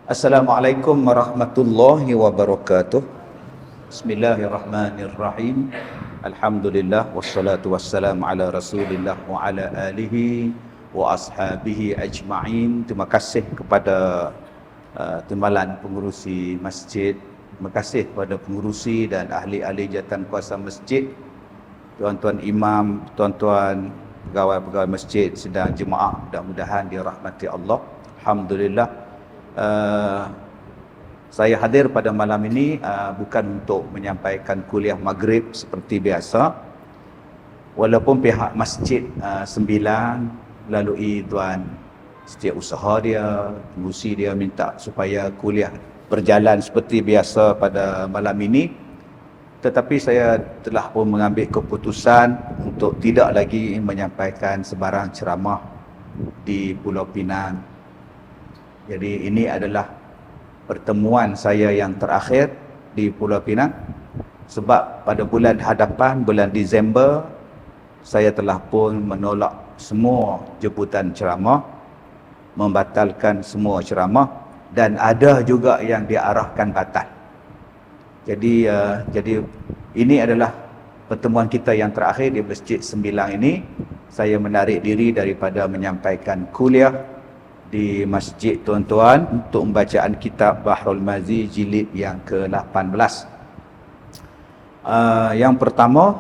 Assalamualaikum warahmatullahi wabarakatuh. Bismillahirrahmanirrahim. Alhamdulillah wassalatu wassalamu ala Rasulillah wa ala alihi wa ashabihi ajma'in. Terima kasih kepada timbalan pengurusi masjid. Terima kasih kepada pengurusi dan ahli-ahli jawatan kuasa masjid, tuan-tuan imam, tuan-tuan pegawai-pegawai masjid, sedang jemaah, mudah-mudahan dirahmati Allah. Alhamdulillah. Saya hadir pada malam ini bukan untuk menyampaikan kuliah maghrib seperti biasa. Walaupun pihak masjid sembilan melalui tuan setiausaha dia, pengurusi dia minta supaya kuliah berjalan seperti biasa pada malam ini, tetapi saya telah pun mengambil keputusan untuk tidak lagi menyampaikan sebarang ceramah di Pulau Pinang. Jadi ini adalah pertemuan saya yang terakhir di Pulau Pinang, sebab pada bulan hadapan, bulan Disember, saya telah pun menolak semua jemputan ceramah, membatalkan semua ceramah, dan ada juga yang diarahkan batal. Jadi ini adalah pertemuan kita yang terakhir di Masjid Sembilang ini. Saya menarik diri daripada menyampaikan kuliah di masjid tuan-tuan untuk pembacaan kitab Bahrul Mazi jilid yang ke-18. Yang pertama,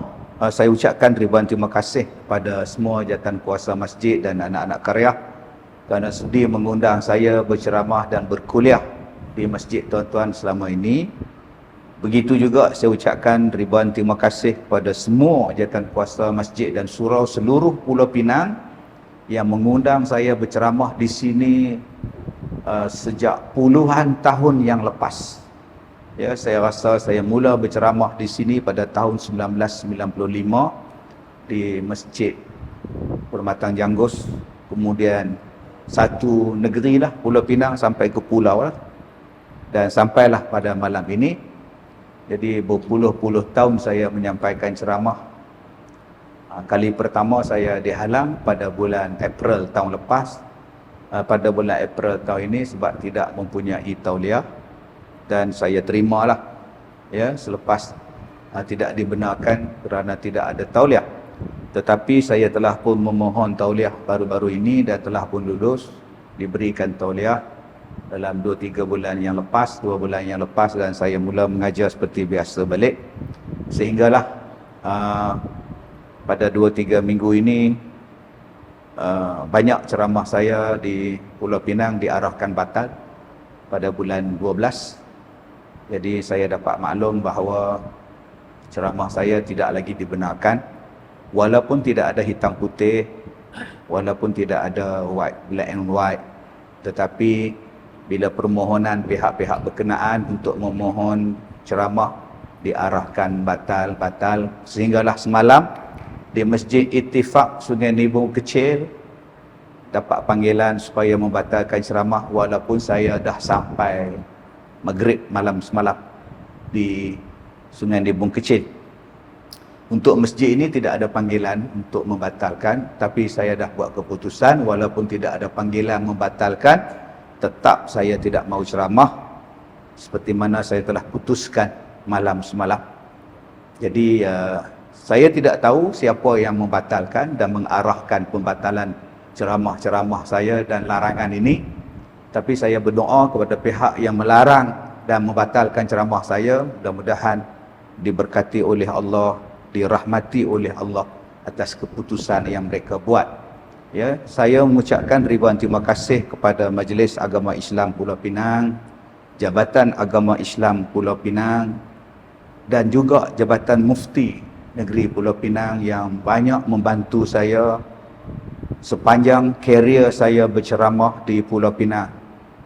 saya ucapkan ribuan terima kasih kepada semua jawatan kuasa masjid dan anak-anak karya kerana sudi mengundang saya berceramah dan berkuliah di masjid tuan-tuan selama ini. Begitu juga saya ucapkan ribuan terima kasih kepada semua jawatan kuasa masjid dan surau seluruh Pulau Pinang yang mengundang saya berceramah di sini sejak puluhan tahun yang lepas. Ya, saya rasa saya mula berceramah di sini pada tahun 1995 di Masjid Permatang Janggus, kemudian satu negeri lah Pulau Pinang sampai ke pulau lah, dan sampailah pada malam ini. Jadi berpuluh-puluh tahun saya menyampaikan ceramah. Kali pertama saya dihalang pada bulan April tahun lepas. Pada bulan April tahun ini sebab tidak mempunyai tauliah, dan saya terimalah, ya, selepas tidak dibenarkan kerana tidak ada tauliah. Tetapi saya telah pun memohon tauliah baru-baru ini dan telah pun lulus, diberikan tauliah dalam 2-3 bulan yang lepas, 2 bulan yang lepas, dan saya mula mengajar seperti biasa balik. Sehinggalah pada 2-3 minggu ini banyak ceramah saya di Pulau Pinang diarahkan batal pada bulan 12. Jadi saya dapat maklum bahawa ceramah saya tidak lagi dibenarkan, walaupun tidak ada hitam putih, walaupun tidak ada black and white. Tetapi bila permohonan pihak-pihak berkenaan untuk memohon ceramah diarahkan batal, sehinggalah semalam di Masjid Ittifaq Sungai Nibung Kecil dapat panggilan supaya membatalkan ceramah, walaupun saya dah sampai maghrib malam semalam di Sungai Nibung Kecil. Untuk masjid ini tidak ada panggilan untuk membatalkan, tapi saya dah buat keputusan, walaupun tidak ada panggilan membatalkan, tetap saya tidak mau ceramah seperti mana saya telah putuskan malam semalam. Jadi saya tidak tahu siapa yang membatalkan dan mengarahkan pembatalan ceramah-ceramah saya dan larangan ini. Tapi saya berdoa kepada pihak yang melarang dan membatalkan ceramah saya, mudah-mudahan diberkati oleh Allah, dirahmati oleh Allah atas keputusan yang mereka buat. Ya, saya mengucapkan ribuan terima kasih kepada Majlis Agama Islam Pulau Pinang, Jabatan Agama Islam Pulau Pinang, dan juga Jabatan Mufti Negeri Pulau Pinang yang banyak membantu saya sepanjang karier saya berceramah di Pulau Pinang,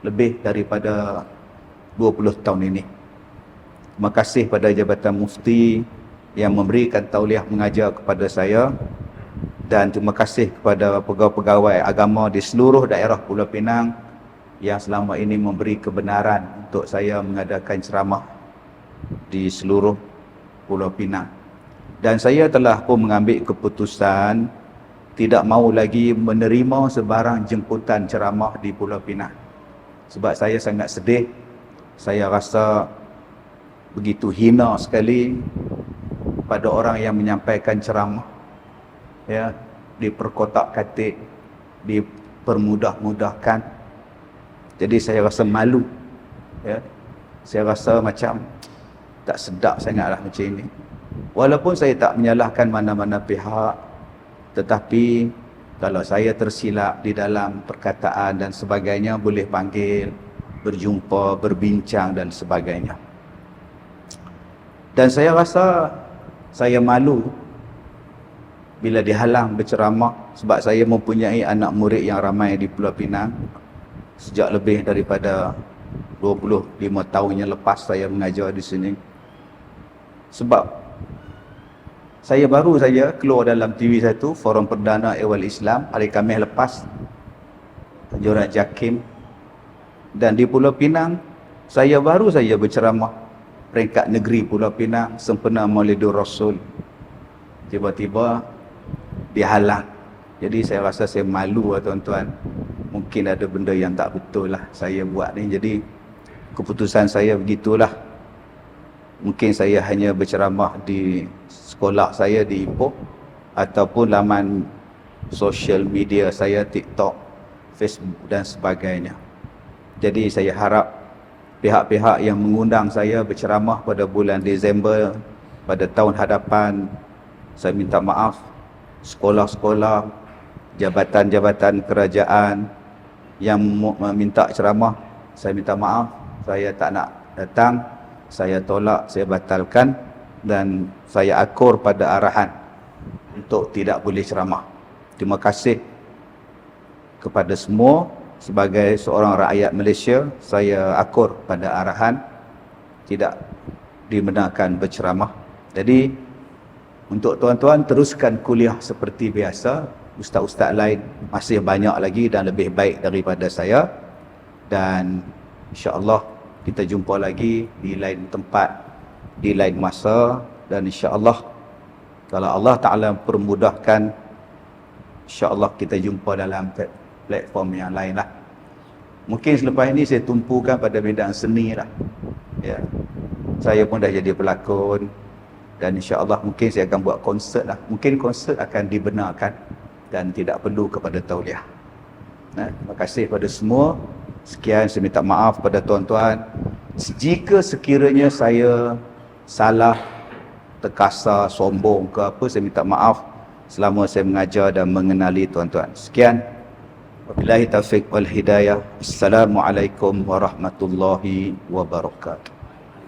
lebih daripada 20 tahun ini. Terima kasih pada Jabatan Mufti yang memberikan tauliah mengajar kepada saya, dan terima kasih kepada pegawai-pegawai agama di seluruh daerah Pulau Pinang yang selama ini memberi kebenaran untuk saya mengadakan ceramah di seluruh Pulau Pinang. Dan saya telah pun mengambil keputusan tidak mahu lagi menerima sebarang jemputan ceramah di Pulau Pinang. sebab saya sangat sedih. Saya rasa begitu hina sekali pada orang yang menyampaikan ceramah, ya, diperkotak-katik, dipermudah-mudahkan. Jadi saya rasa malu, ya. Saya rasa macam tak sedap sangatlah macam ini. Walaupun saya tak menyalahkan mana-mana pihak, tetapi kalau saya tersilap di dalam perkataan dan sebagainya, boleh panggil, berjumpa, berbincang dan sebagainya. Dan saya rasa saya malu bila dihalang berceramah, sebab saya mempunyai anak murid yang ramai di Pulau Pinang. Sejak lebih daripada 25 tahun yang lepas saya mengajar di sini. Sebab saya baru saja keluar dalam TV1, Forum Perdana Ehwal Islam, hari Khamis lepas, Joran Jakim. Dan di Pulau Pinang, saya baru saja berceramah peringkat negeri Pulau Pinang, sempena Maulidur Rasul. Tiba-tiba dihalang. Jadi saya rasa saya malu lah tuan-tuan. Mungkin ada benda yang tak betul lah saya buat ni. Jadi keputusan saya begitulah. Mungkin saya hanya berceramah di sekolah saya di Ipoh, ataupun laman social media saya, TikTok, Facebook dan sebagainya. Jadi saya harap pihak-pihak yang mengundang saya berceramah pada bulan Disember pada tahun hadapan, saya minta maaf. Sekolah-sekolah, jabatan-jabatan kerajaan yang meminta ceramah, saya minta maaf, saya tak nak datang, saya tolak, saya batalkan, dan saya akur pada arahan untuk tidak boleh ceramah. Terima kasih kepada semua. Sebagai seorang rakyat Malaysia, saya akur pada arahan tidak dibenarkan berceramah. Jadi untuk tuan-tuan teruskan kuliah seperti biasa. Ustaz-ustaz lain masih banyak lagi dan lebih baik daripada saya. Dan insya-Allah kita jumpa lagi di lain tempat, di lain masa. Dan insya-Allah kalau Allah Ta'ala permudahkan, insya-Allah kita jumpa dalam platform yang lain lah. Mungkin selepas ini saya tumpukan pada bidang seni lah, ya. Saya pun dah jadi pelakon. Dan insya-Allah mungkin saya akan buat konsert lah. Mungkin konsert akan dibenarkan dan tidak perlu kepada tauliah. Terima kasih pada semua. Sekian, saya minta maaf pada tuan-tuan. Jika sekiranya saya salah, terkasar, sombong ke apa, saya minta maaf selama saya mengajar dan mengenali tuan-tuan. Sekian. Wabillahi taufiq wal hidayah. Assalamualaikum warahmatullahi wabarakatuh.